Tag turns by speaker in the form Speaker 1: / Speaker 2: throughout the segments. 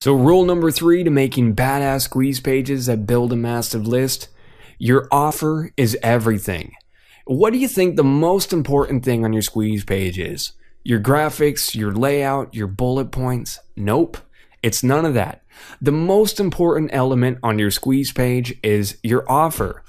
Speaker 1: So rule number 3 to making badass squeeze pages that build a massive list, your offer is everything. What do you think the most important thing on your squeeze page is? Your graphics, your layout, your bullet points? Nope, it's none of that. The most important element on your squeeze page is your offer.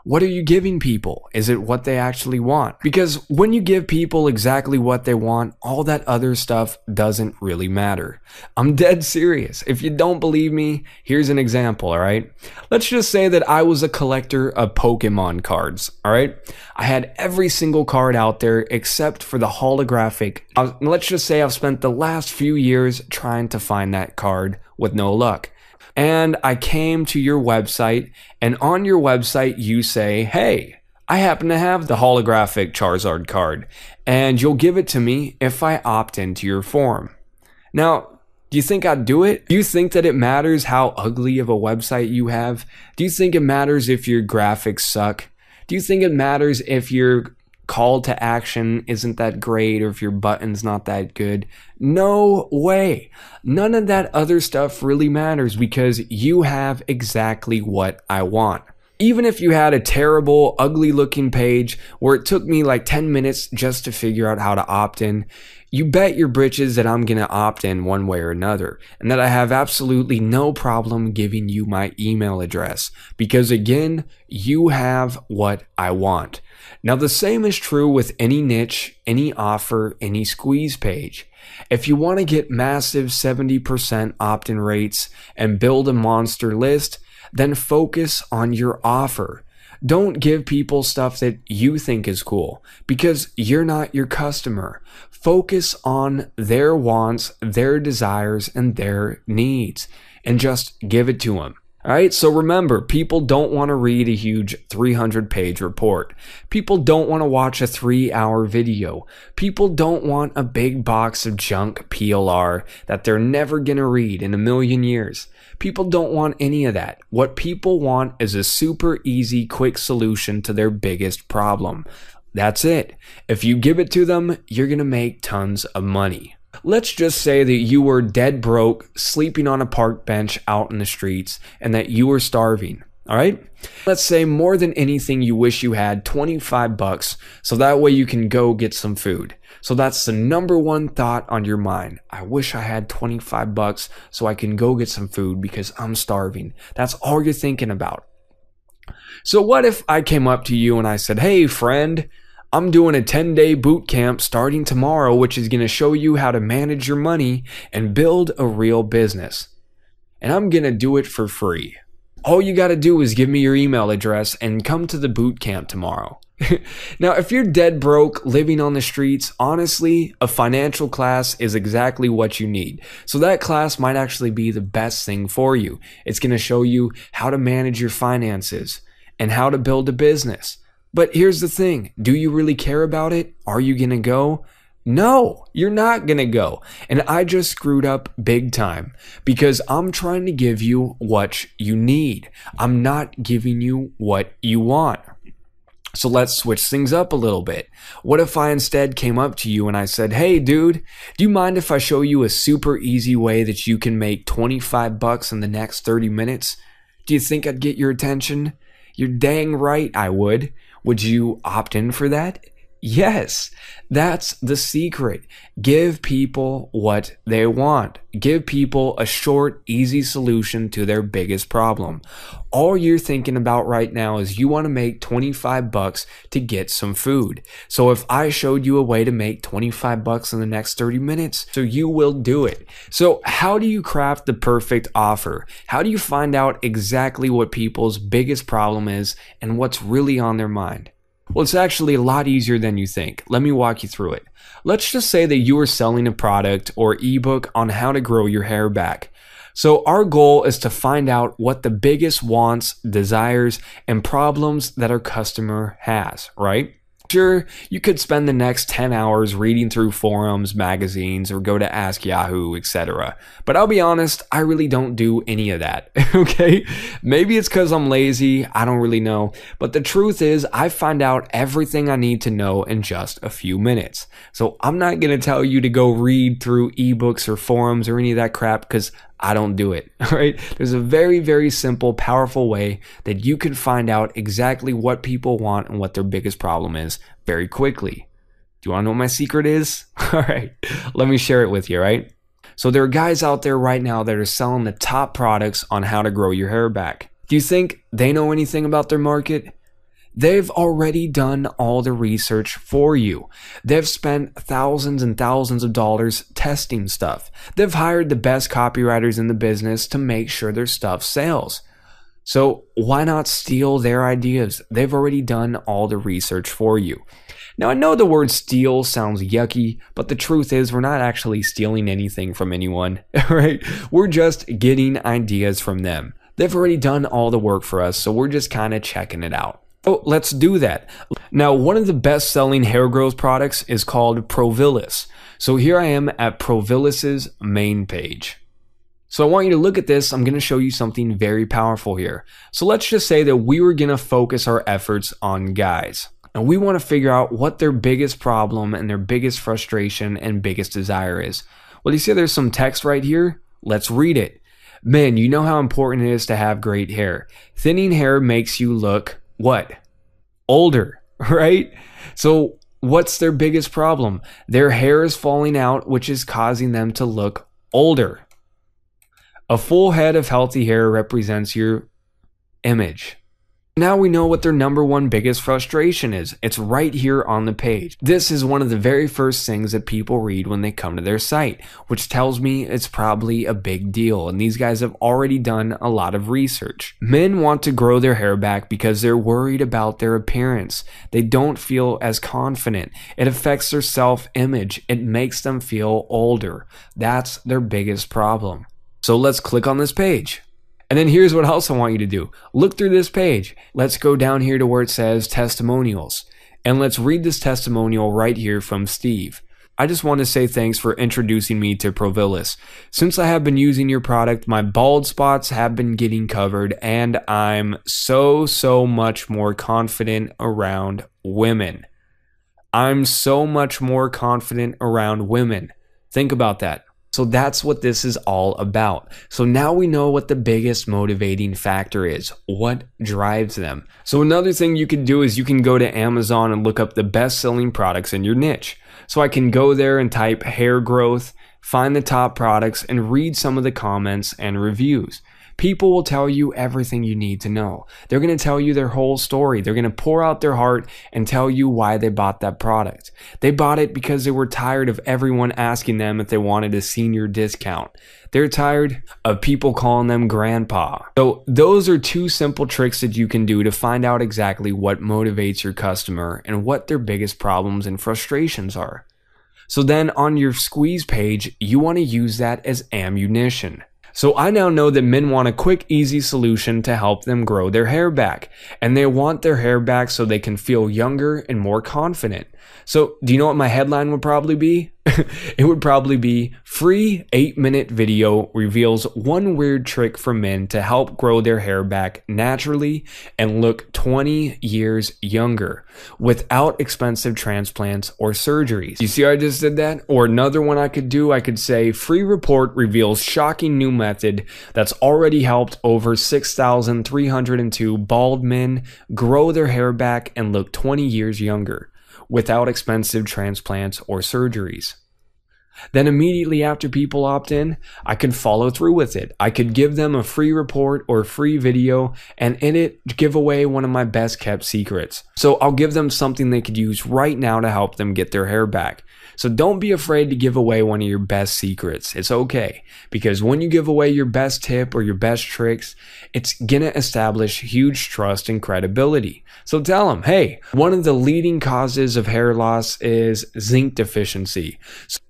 Speaker 1: What are you giving people? Is it what they actually want? Because when you give people exactly what they want, all that other stuff doesn't really matter. I'm dead serious. If you don't believe me, here's an example, all right? Let's just say that I was a collector of Pokemon cards, all right? I had every single card out there except for the holographic. Let's just say I've spent the last few years trying to find that card with no luck. And I came to your website, and on your website you say, hey, I happen to have the holographic Charizard card, and you'll give it to me if I opt into your form. Now, do you think I'd do it? Do you think that it matters how ugly of a website you have? Do you think it matters if your graphics suck? Do you think it matters if your call to action isn't that great or if your button's not that good? No way. None of that other stuff really matters because you have exactly what I want. Even if you had a terrible, ugly looking page where it took me like 10 minutes just to figure out how to opt in, you bet your britches that I'm gonna opt in one way or another, and that I have absolutely no problem giving you my email address because again, you have what I want. Now the same is true with any niche, any offer, any squeeze page. If you want to get massive 70% opt-in rates and build a monster list, then focus on your offer. Don't give people stuff that you think is cool because you're not your customer. Focus on their wants, their desires, and their needs and just give it to them. All right, so remember, people don't want to read a huge 300-page report. People don't want to watch a 3-hour video. People don't want a big box of junk PLR that they're never going to read in a million years. People don't want any of that. What people want is a super easy, quick solution to their biggest problem. That's it. If you give it to them, you're going to make tons of money. Let's just say that you were dead broke, sleeping on a park bench out in the streets, and that you were starving, all right? Let's say more than anything you wish you had $25 so that way you can go get some food. So that's the number one thought on your mind. I wish I had $25 so I can go get some food because I'm starving. That's all you're thinking about. So what if I came up to you and I said, hey friend, I'm doing a 10-day boot camp starting tomorrow, which is going to show you how to manage your money and build a real business. And I'm going to do it for free. All you got to do is give me your email address and come to the boot camp tomorrow. Now, if you're dead broke, living on the streets, honestly, a financial class is exactly what you need. So that class might actually be the best thing for you. It's going to show you how to manage your finances and how to build a business. But here's the thing, do you really care about it? Are you gonna go? No, you're not gonna go. And I just screwed up big time because I'm trying to give you what you need. I'm not giving you what you want. So let's switch things up a little bit. What if I instead came up to you and I said, hey dude, do you mind if I show you a super easy way that you can make $25 in the next 30 minutes? Do you think I'd get your attention? You're dang right I would. Would you opt in for that? Yes, that's the secret. Give people what they want. Give people a short, easy solution to their biggest problem. All you're thinking about right now is you want to make $25 to get some food. So if I showed you a way to make $25 in the next 30 minutes, so you will do it. So how do you craft the perfect offer? How do you find out exactly what people's biggest problem is and what's really on their mind? Well, it's actually a lot easier than you think. Let me walk you through it. Let's just say that you are selling a product or ebook on how to grow your hair back. So our goal is to find out what the biggest wants, desires, and problems that our customer has, right? Sure, you could spend the next 10 hours reading through forums, magazines, or go to Ask Yahoo, etc. But I'll be honest, I really don't do any of that, okay? Maybe it's because I'm lazy, I don't really know. But the truth is, I find out everything I need to know in just a few minutes. So I'm not going to tell you to go read through ebooks or forums or any of that crap because I don't do it. All right. There's a very, very simple, powerful way that you can find out exactly what people want and what their biggest problem is very quickly. Do you want to know what my secret is? All right. Let me share it with you, right? So there are guys out there right now that are selling the top products on how to grow your hair back. Do you think they know anything about their market? They've already done all the research for you. They've spent thousands and thousands of dollars testing stuff. They've hired the best copywriters in the business to make sure their stuff sells. So why not steal their ideas? They've already done all the research for you. Now, I know the word steal sounds yucky, but the truth is we're not actually stealing anything from anyone, right? We're just getting ideas from them. They've already done all the work for us, so we're just kind of checking it out. So let's do that. Now, one of the best-selling hair growth products is called Provilus. So here I am at Provilus's main page. So I want you to look at this. I'm going to show you something very powerful here. So let's just say that we were going to focus our efforts on guys. And we want to figure out what their biggest problem and their biggest frustration and biggest desire is. Well, you see there's some text right here? Let's read it. Men, you know how important it is to have great hair. Thinning hair makes you look, what? Older, right? So what's their biggest problem? Their hair is falling out, which is causing them to look older. A full head of healthy hair represents your image. Now we know what their number one biggest frustration is. It's right here on the page. This is one of the very first things that people read when they come to their site, which tells me it's probably a big deal. And these guys have already done a lot of research. Men want to grow their hair back because they're worried about their appearance. They don't feel as confident. It affects their self-image. It makes them feel older. That's their biggest problem. So let's click on this page. And then here's what else I want you to do. Look through this page. Let's go down here to where it says testimonials. And let's read this testimonial right here from Steve. I just want to say thanks for introducing me to Provilus. Since I have been using your product, my bald spots have been getting covered and I'm so much more confident around women. I'm so much more confident around women. Think about that. So that's what this is all about. So now we know what the biggest motivating factor is, what drives them. So another thing you can do is you can go to Amazon and look up the best-selling products in your niche. So I can go there and type hair growth, find the top products, and read some of the comments and reviews. People will tell you everything you need to know. They're going to tell you their whole story. They're going to pour out their heart and tell you why they bought that product. They bought it because they were tired of everyone asking them if they wanted a senior discount. They're tired of people calling them grandpa. So those are two simple tricks that you can do to find out exactly what motivates your customer and what their biggest problems and frustrations are. So then on your squeeze page, you want to use that as ammunition. So I now know that men want a quick, easy solution to help them grow their hair back. And they want their hair back so they can feel younger and more confident. So do you know what my headline would probably be? It would probably be free 8-minute video reveals one weird trick for men to help grow their hair back naturally and look 20 years younger without expensive transplants or surgeries. You see how I just did that? Or another one I could do, I could say free report reveals shocking new method that's already helped over 6,302 bald men grow their hair back and look 20 years younger without expensive transplants or surgeries. Then immediately after people opt in, I could follow through with it. I could give them a free report or free video and in it give away one of my best kept secrets. So I'll give them something they could use right now to help them get their hair back. So don't be afraid to give away one of your best secrets. It's okay, because when you give away your best tip or your best tricks, it's gonna establish huge trust and credibility. So tell them, hey, one of the leading causes of hair loss is zinc deficiency.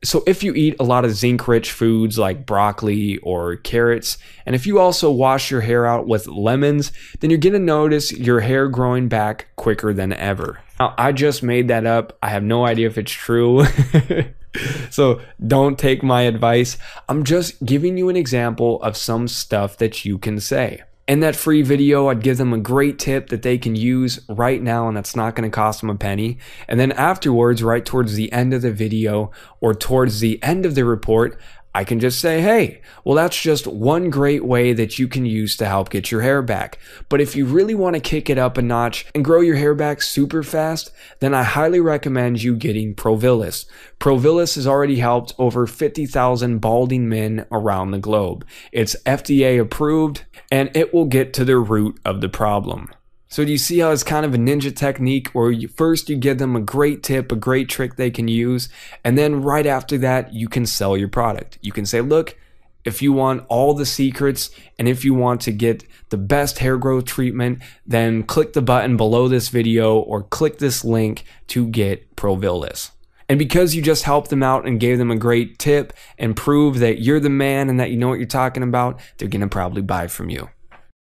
Speaker 1: So if you eat a lot of zinc-rich foods like broccoli or carrots, and if you also wash your hair out with lemons, then you're gonna notice your hair growing back quicker than ever. Now, I just made that up. I have no idea if it's true. So don't take my advice. I'm just giving you an example of some stuff that you can say. In that free video, I'd give them a great tip that they can use right now, and that's not going to cost them a penny. And then afterwards, right towards the end of the video or towards the end of the report, I can just say, hey, well, that's just one great way that you can use to help get your hair back. But if you really want to kick it up a notch and grow your hair back super fast, then I highly recommend you getting Provilus. Provilus has already helped over 50,000 balding men around the globe. It's FDA approved, and it will get to the root of the problem. So do you see how it's kind of a ninja technique where first you give them a great tip, a great trick they can use, and then right after that, you can sell your product. You can say, look, if you want all the secrets and if you want to get the best hair growth treatment, then click the button below this video or click this link to get Provilus. And because you just helped them out and gave them a great tip and prove that you're the man and that you know what you're talking about, they're going to probably buy from you.